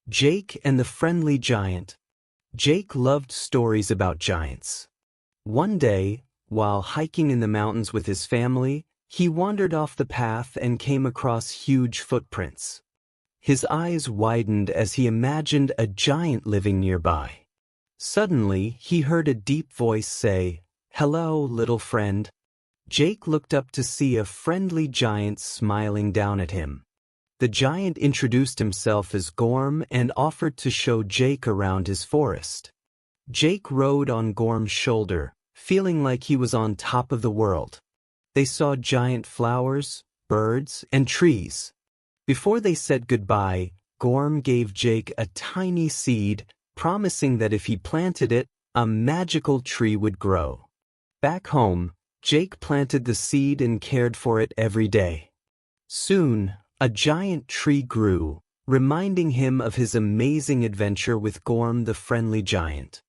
Jake and the Friendly Giant. Jake loved stories about giants. One day, while hiking in the mountains with his family, he wandered off the path and came across huge footprints. His eyes widened as he imagined a giant living nearby. Suddenly, he heard a deep voice say, "Hello, little friend." Jake looked up to see a friendly giant smiling down at him. The giant introduced himself as Gorm and offered to show Jake around his forest. Jake rode on Gorm's shoulder, feeling like he was on top of the world. They saw giant flowers, birds, and trees. Before they said goodbye, Gorm gave Jake a tiny seed, promising that if he planted it, a magical tree would grow. Back home, Jake planted the seed and cared for it every day. Soon, a giant tree grew, reminding him of his amazing adventure with Gorm the Friendly Giant.